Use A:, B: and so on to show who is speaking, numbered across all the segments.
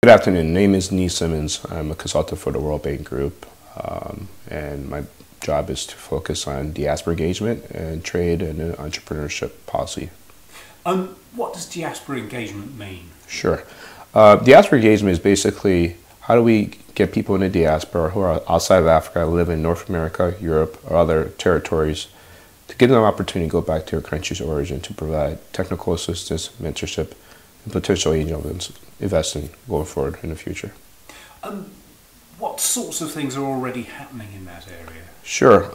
A: Good afternoon. Name is Nii Simmonds. I'm a consultant for the World Bank Group, and my job is to focus on diaspora engagement and trade and entrepreneurship policy.
B: What does diaspora engagement mean?
A: Sure. Diaspora engagement is basically how do we get people in the diaspora who are outside of Africa, live in North America, Europe, or other territories, to give them an opportunity to go back to their country's origin to provide technical assistance, mentorship, and potential angel investing going forward in the future.
B: What sorts of things are already happening in that area?
A: Sure.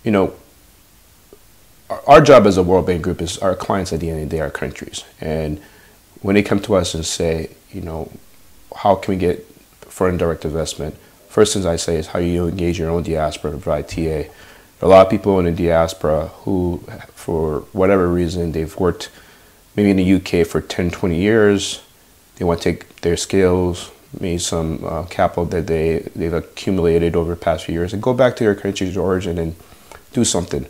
A: You know, our job as a World Bank Group is our clients at the end of the day are countries. And when they come to us and say, you know, how can we get foreign direct investment? First thing I say is how you engage your own diaspora to provide TA. There are a lot of people in the diaspora who, for whatever reason, they've worked maybe in the UK for 10, 20 years. They want to take their skills, maybe some capital that they've accumulated over the past few years and go back to their country's origin and do something.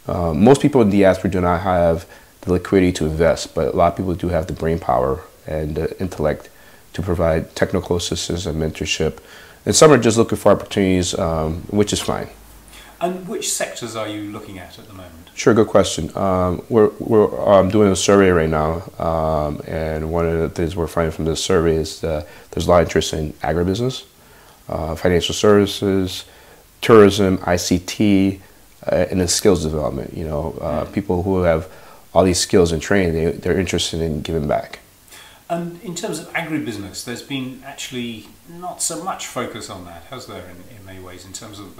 A: Most people in the diaspora do not have the liquidity to invest, but a lot of people do have the brain power and the intellect to provide technical assistance and mentorship. And some are just looking for opportunities, which is fine.
B: And which sectors are you looking at the moment?
A: Sure, good question. We're doing a survey right now, and one of the things we're finding from this survey is that there's a lot of interest in agribusiness, financial services, tourism, ICT, and then skills development. You know, people who have all these skills and training, they're interested in giving back.
B: And in terms of agribusiness, there's been actually not so much focus on that, has there, in many ways, in terms of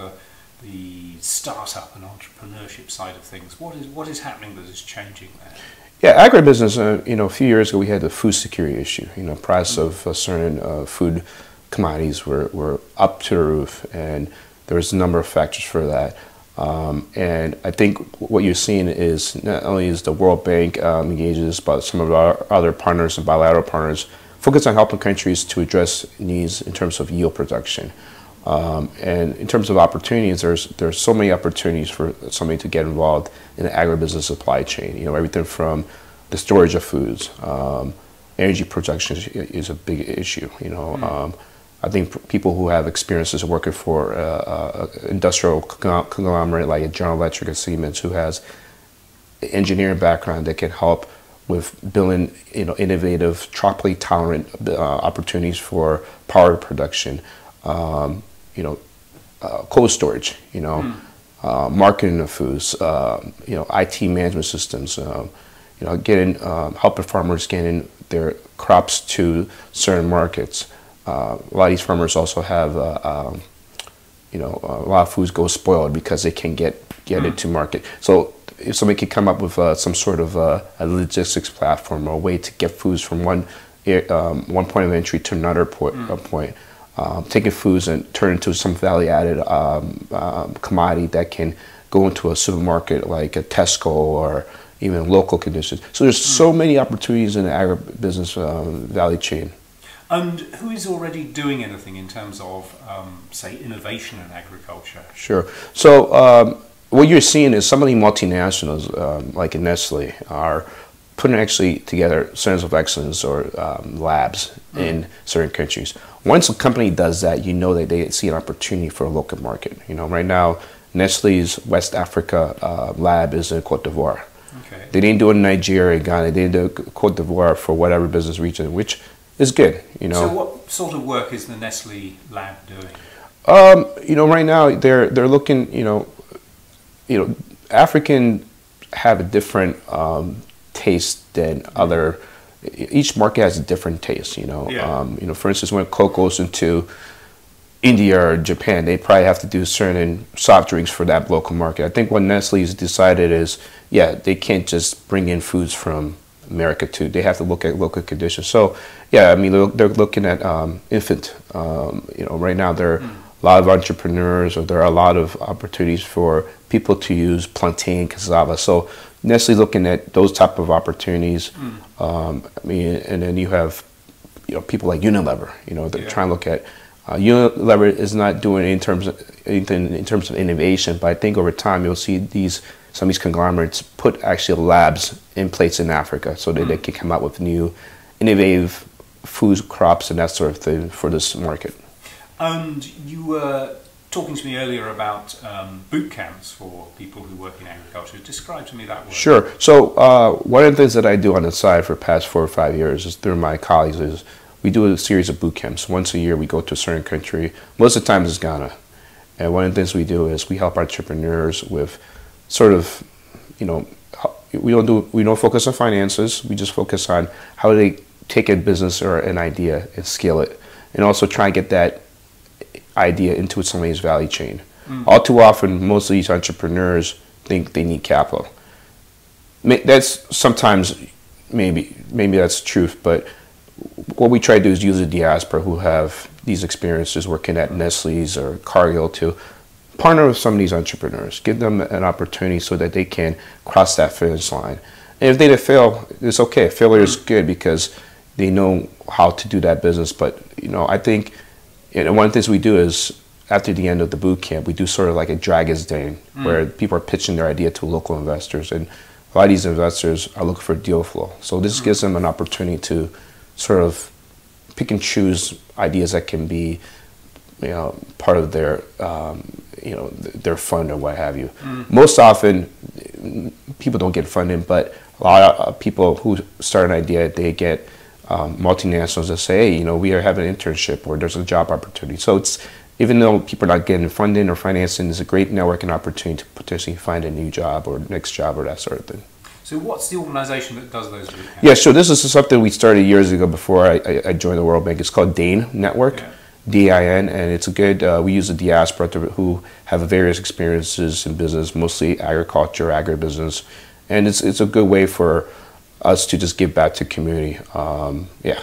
B: the startup and entrepreneurship side of things. What is happening that is changing there?
A: Yeah, agribusiness, you know, a few years ago we had the food security issue. You know, price of certain food commodities were up to the roof, and there was a number of factors for that. And I think what you're seeing is not only is the World Bank engages, but some of our other partners and bilateral partners focus on helping countries to address needs in terms of yield production. And in terms of opportunities, there's so many opportunities for somebody to get involved in the agribusiness supply chain. You know, everything from the storage of foods, energy production is a big issue. You know, I think people who have experiences working for industrial conglomerate like General Electric or Siemens, who has engineering background that can help with building, you know, innovative, tropically tolerant opportunities for power production. You know, cold storage, you know, marketing of foods, you know, IT management systems, you know, getting, helping farmers getting their crops to certain markets. A lot of these farmers also have, you know, a lot of foods go spoiled because they can't get it to market. So if somebody could come up with some sort of a logistics platform or a way to get foods from one point of entry to another point. Taking foods and turn into some value-added commodity that can go into a supermarket like a Tesco or even local conditions. So there's so many opportunities in the agribusiness value chain.
B: And who is already doing anything in terms of, say, innovation in agriculture? Sure.
A: So what you're seeing is some of the multinationals, like in Nestle, are putting actually together centers of excellence or labs in certain countries. Once a company does that, you know that they see an opportunity for a local market. You know, right now, Nestle's West Africa lab is in Cote d'Ivoire.
B: Okay.
A: They didn't do it in Nigeria, Ghana. They did Cote d'Ivoire for whatever business region, which is good. You know.
B: So, what sort of work is the Nestle lab doing?
A: You know, right now they're looking. You know, African have a different taste than other. Each market has a different taste, you know.
B: Yeah.
A: You know, for instance, when Coke goes into India or Japan, they probably have to do certain soft drinks for that local market. I think what Nestle's decided is, yeah, they can't just bring in foods from America too. They have to look at local conditions. So, yeah, I mean, they're looking at infant. You know, right now there are a lot of entrepreneurs, or there are a lot of opportunities for people to use plantain, cassava. So Nestle's looking at those type of opportunities. I mean, and then you have, you know, people like Unilever. You know, they're trying to look at. Unilever is not doing anything in terms of innovation, but I think over time you'll see some of these conglomerates put actually labs in place in Africa so that they can come out with new, innovative food crops and that sort of thing for this market.
B: And you were talking to me earlier about boot camps for people who work in agriculture. Describe to me that work.
A: Sure. So one of the things that I do on the side for the past 4 or 5 years is through my colleagues is we do a series of boot camps. Once a year we go to a certain country. Most of the time it's Ghana. And one of the things we do is we help entrepreneurs with sort of, we don't focus on finances. We just focus on how they take a business or an idea and scale it, and also try and get that idea into somebody's value chain. All too often, most of these entrepreneurs think they need capital. That's sometimes maybe that's truth, but what we try to do is use the diaspora who have these experiences working at Nestle's or Cargill to partner with some of these entrepreneurs, give them an opportunity so that they can cross that finish line. And if they fail, it's okay. Failure is good because they know how to do that business. But I think one of the things we do is after the end of the boot camp, we do sort of like a Dragon's Den where people are pitching their idea to local investors, and a lot of these investors are looking for deal flow. So this gives them an opportunity to sort of pick and choose ideas that can be, part of their, their fund or what have you. Most often, people don't get funding, but a lot of people who start an idea, they get multinationals that say, hey, we are having an internship or there's a job opportunity. So it's, even though people are not getting funding or financing, it's a great networking opportunity to potentially find a new job or next job or that sort of thing.
B: So what's the organization that does those boot camps?
A: Yeah, so this is something we started years ago before I joined the World Bank. It's called DAIN Network, DIN, and it's a good, we use the diaspora who have various experiences in business, mostly agriculture, agribusiness, and it's a good way for us to just give back to community. Yeah.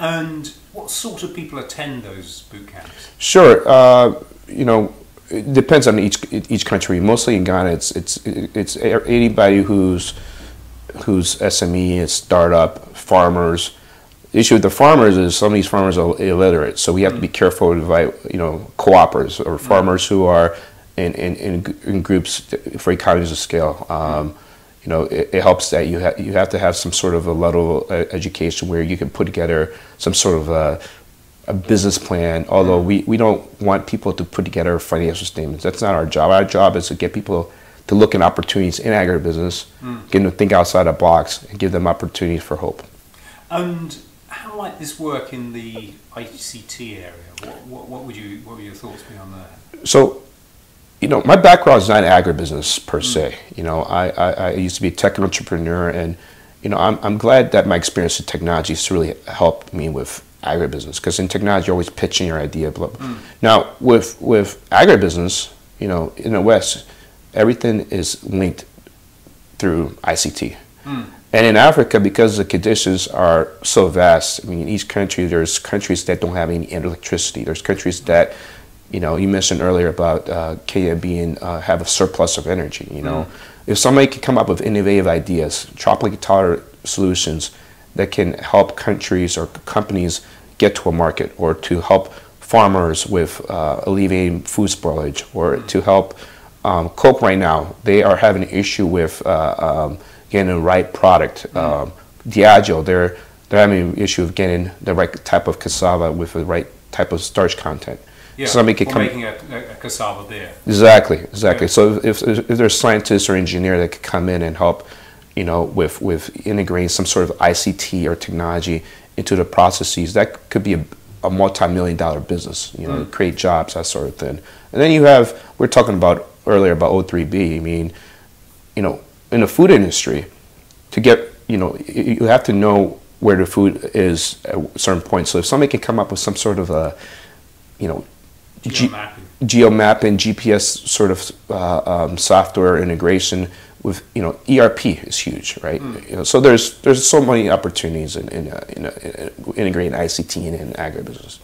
B: And what sort of people attend those boot camps?
A: Sure. It depends on each country. Mostly in Ghana, it's anybody whose SME is startup, farmers. The issue with the farmers is some of these farmers are illiterate, so we have to be careful to invite co-operators or farmers who are in groups for economies of scale. It helps that you have to have some sort of a level of education where you can put together some sort of a business plan, although we don't want people to put together financial statements. That's not our job. Our job is to get people to look at opportunities in agribusiness, get them to think outside the box, and give them opportunities for hope.
B: And how might this work in the ICT area? What would your thoughts be on that?
A: So, my background is not agribusiness per se. I used to be a tech entrepreneur, and I'm glad that my experience in technology has really helped me with agribusiness, because in technology you're always pitching your idea. Now with agribusiness, in the West, everything is linked through ICT. And in Africa, because the conditions are so vast, each country, there's countries that don't have any electricity. There's countries that, you mentioned earlier about Kenya have a surplus of energy. If somebody can come up with innovative ideas, tropically tolerant solutions that can help countries or companies get to a market, or to help farmers with alleviating food spoilage, or to help Coke right now, they are having an issue with getting the right product. Diageo, they're having an issue of getting the right type of cassava with the right type of starch content.
B: Yeah,
A: somebody could come
B: making a cassava beer.
A: Exactly.
B: Yeah.
A: So if there's scientists or engineers that could come in and help, with integrating some sort of ICT or technology into the processes, that could be a multi-million-dollar business. Create jobs, that sort of thing. And then we're talking about earlier about O3B. In the food industry, to get, you have to know where the food is at certain points. So if somebody can come up with some sort of a, geomapping, GPS sort of software integration with, ERP is huge, right? So there's so many opportunities in integrating ICT in agribusiness.